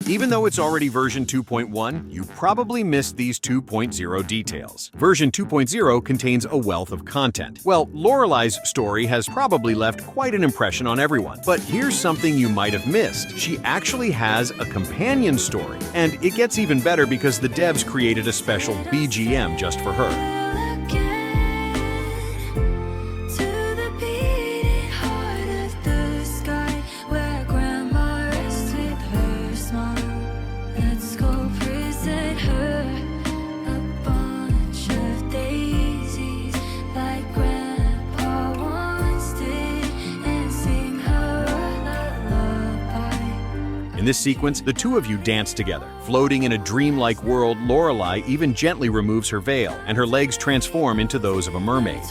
Even though it's already version 2.1, you probably missed these 2.0 details. Version 2.0 contains a wealth of content. Well, Lorelai's story has probably left quite an impression on everyone. But here's something you might have missed. She actually has a companion story. And it gets even better because the devs created a special BGM just for her. In this sequence, the two of you dance together. Floating in a dreamlike world, Lorelai even gently removes her veil, and her legs transform into those of a mermaid.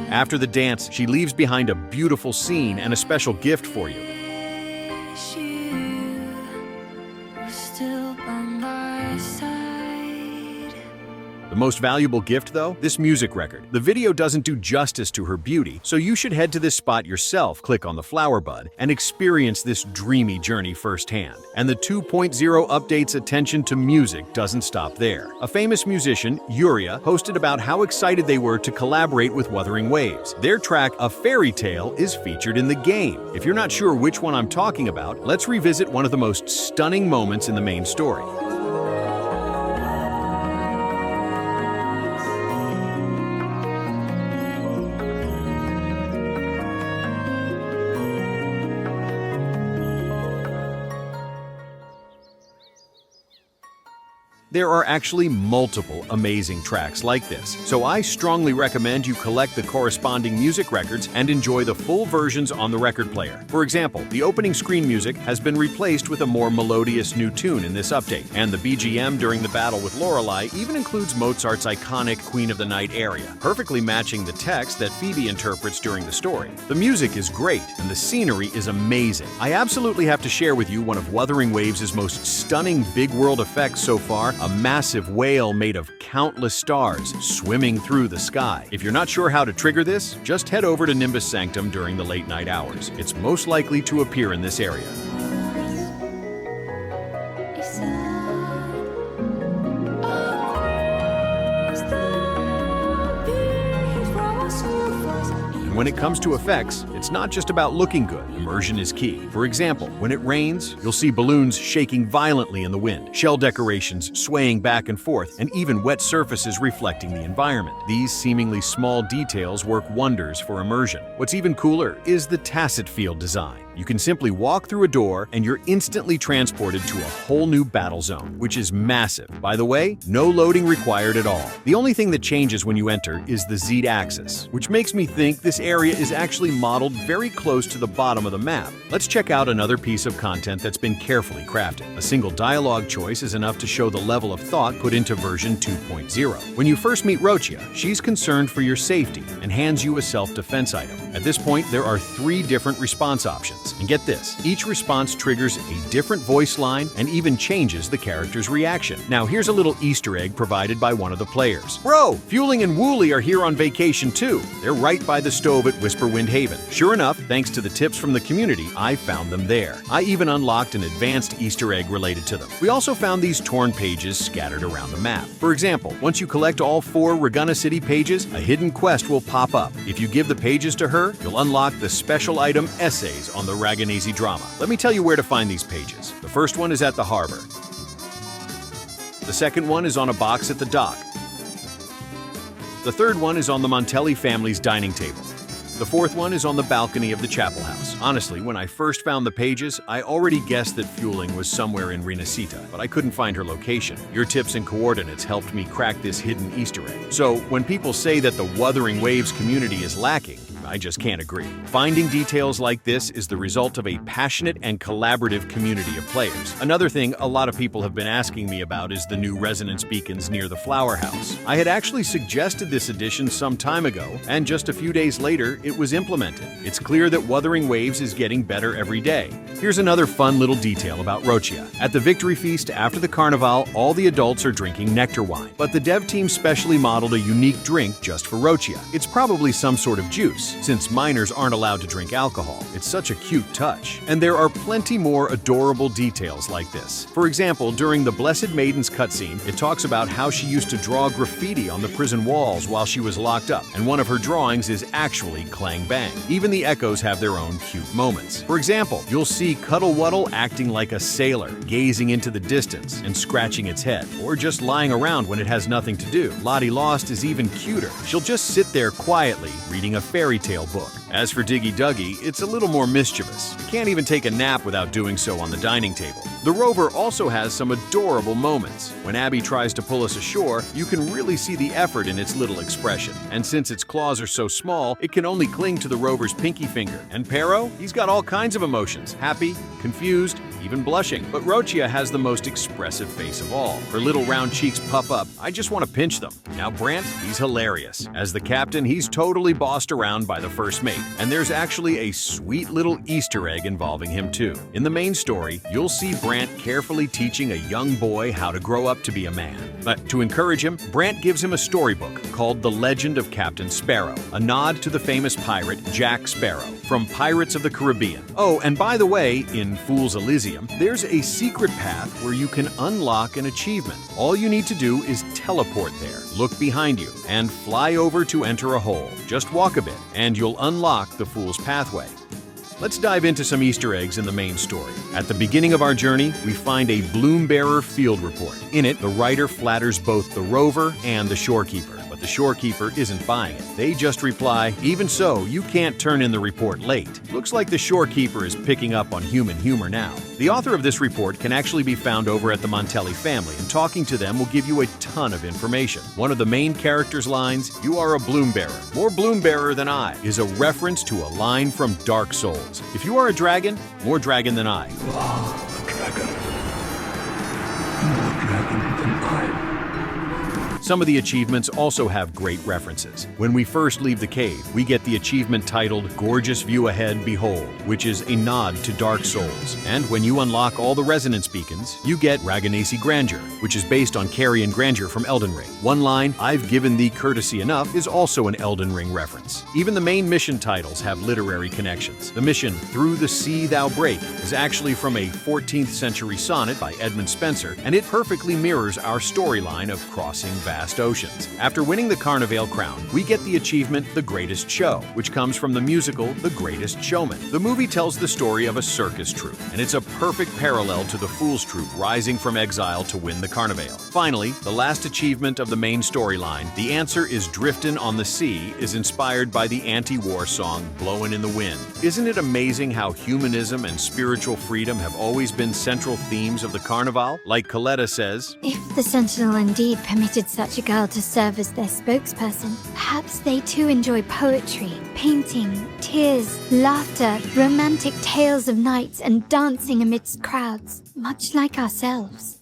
After the dance, she leaves behind a beautiful scene and a special gift for you. The most valuable gift, though? This music record. The video doesn't do justice to her beauty, so you should head to this spot yourself, click on the flower bud, and experience this dreamy journey firsthand. And the 2.0 update's attention to music doesn't stop there. A famous musician, Yuria, posted about how excited they were to collaborate with Wuthering Waves. Their track, A Fairy Tale, is featured in the game. If you're not sure which one I'm talking about, let's revisit one of the most stunning moments in the main story. There are actually multiple amazing tracks like this, so I strongly recommend you collect the corresponding music records and enjoy the full versions on the record player. For example, the opening screen music has been replaced with a more melodious new tune in this update, and the BGM during the battle with Lorelai even includes Mozart's iconic Queen of the Night aria, perfectly matching the text that Phoebe interprets during the story. The music is great, and the scenery is amazing. I absolutely have to share with you one of Wuthering Waves' most stunning big world effects so far, a massive whale made of countless stars swimming through the sky. If you're not sure how to trigger this, just head over to Nimbus Sanctum during the late night hours. It's most likely to appear in this area. When it comes to effects, it's not just about looking good. Immersion is key. For example, when it rains, you'll see balloons shaking violently in the wind, shell decorations swaying back and forth, and even wet surfaces reflecting the environment. These seemingly small details work wonders for immersion. What's even cooler is the tacit field design. You can simply walk through a door and you're instantly transported to a whole new battle zone, which is massive. By the way, no loading required at all. The only thing that changes when you enter is the Z-axis, which makes me think this area is actually modeled very close to the bottom of the map. Let's check out another piece of content that's been carefully crafted. A single dialogue choice is enough to show the level of thought put into version 2.0. When you first meet Rochia, she's concerned for your safety and hands you a self-defense item. At this point, there are 3 different response options. And get this, each response triggers a different voice line and even changes the character's reaction. Now here's a little Easter egg provided by one of the players. Bro, Fueling and Wooly are here on vacation too. They're right by the stove at Whisperwind Haven. Sure enough, thanks to the tips from the community, I found them there. I even unlocked an advanced Easter egg related to them. We also found these torn pages scattered around the map. For example, once you collect all 4 Reguna City pages, a hidden quest will pop up. If you give the pages to her, you'll unlock the special item Essays on the Ragganese drama. Let me tell you where to find these pages. The first one is at the harbor. The second one is on a box at the dock. The third one is on the Montelli family's dining table. The fourth one is on the balcony of the Chapel House. Honestly, when I first found the pages, I already guessed that Fueling was somewhere in Rinascita, but I couldn't find her location. Your tips and coordinates helped me crack this hidden Easter egg. So, when people say that the Wuthering Waves community is lacking, I just can't agree. Finding details like this is the result of a passionate and collaborative community of players. Another thing a lot of people have been asking me about is the new resonance beacons near the Flower House. I had actually suggested this addition some time ago, and just a few days later, it was implemented. It's clear that Wuthering Waves is getting better every day. Here's another fun little detail about Rocia. At the Victory Feast after the Carnival, all the adults are drinking nectar wine, but the dev team specially modeled a unique drink just for Rocia. It's probably some sort of juice, since minors aren't allowed to drink alcohol. It's such a cute touch. And there are plenty more adorable details like this. For example, during the Blessed Maiden's cutscene, it talks about how she used to draw graffiti on the prison walls while she was locked up, and one of her drawings is actually Clang Bang. Even the echoes have their own cute moments. For example, you'll see Cuddle Wuddle acting like a sailor, gazing into the distance and scratching its head, or just lying around when it has nothing to do. Lottie Lost is even cuter. She'll just sit there quietly, reading a fairy tale book. As for Diggy Duggy, it's a little more mischievous. You can't even take a nap without doing so on the dining table. The rover also has some adorable moments. When Abby tries to pull us ashore, you can really see the effort in its little expression. And since its claws are so small, it can only cling to the rover's pinky finger. And Pero, he's got all kinds of emotions: happy, confused, even blushing. But Rocia has the most expressive face of all. Her little round cheeks puff up. I just want to pinch them. Now Brant, he's hilarious. As the captain, he's totally bossed around by the first mate. And there's actually a sweet little Easter egg involving him too. In the main story, you'll see Brant carefully teaching a young boy how to grow up to be a man. But to encourage him, Brant gives him a storybook called The Legend of Captain Sparrow, a nod to the famous pirate Jack Sparrow from Pirates of the Caribbean. Oh, and by the way, in Fool's Elysium, there's a secret path where you can unlock an achievement. All you need to do is teleport there, look behind you, and fly over to enter a hole. Just walk a bit, and you'll unlock the Fool's Pathway. Let's dive into some Easter eggs in the main story. At the beginning of our journey, we find a Bloombearer field report. In it, the writer flatters both the rover and the shorekeeper. But the shorekeeper isn't buying it. They just reply, "Even so, you can't turn in the report late." Looks like the shorekeeper is picking up on human humor now. The author of this report can actually be found over at the Montelli family, and talking to them will give you a ton of information. One of the main characters' lines, "You are a Bloombearer, more Bloombearer than I," is a reference to a line from Dark Souls. If you are a dragon, more dragon than I. You are a dragon. More dragon than I. Some of the achievements also have great references. When we first leave the cave, we get the achievement titled Gorgeous View Ahead, Behold, which is a nod to Dark Souls. And when you unlock all the resonance beacons, you get Raganacy Grandeur, which is based on Carrion Grandeur from Elden Ring. One line, "I've given thee courtesy enough," is also an Elden Ring reference. Even the main mission titles have literary connections. The mission, Through the Sea Thou Break, is actually from a 14th century sonnet by Edmund Spenser, and it perfectly mirrors our storyline of crossing vast oceans. After winning the Carnival crown, we get the achievement The Greatest Show, which comes from the musical The Greatest Showman. The movie tells the story of a circus troupe, and it's a perfect parallel to the Fool's Troupe rising from exile to win the Carnival. Finally, the last achievement of the main storyline, The Answer is Driftin' on the Sea, is inspired by the anti-war song Blowin' in the Wind. Isn't it amazing how humanism and spiritual freedom have always been central themes of the Carnival? Like Coletta says, "If the Sentinel indeed permitted such a girl to serve as their spokesperson, perhaps they too enjoy poetry, painting, tears, laughter, romantic tales of nights, and dancing amidst crowds, much like ourselves."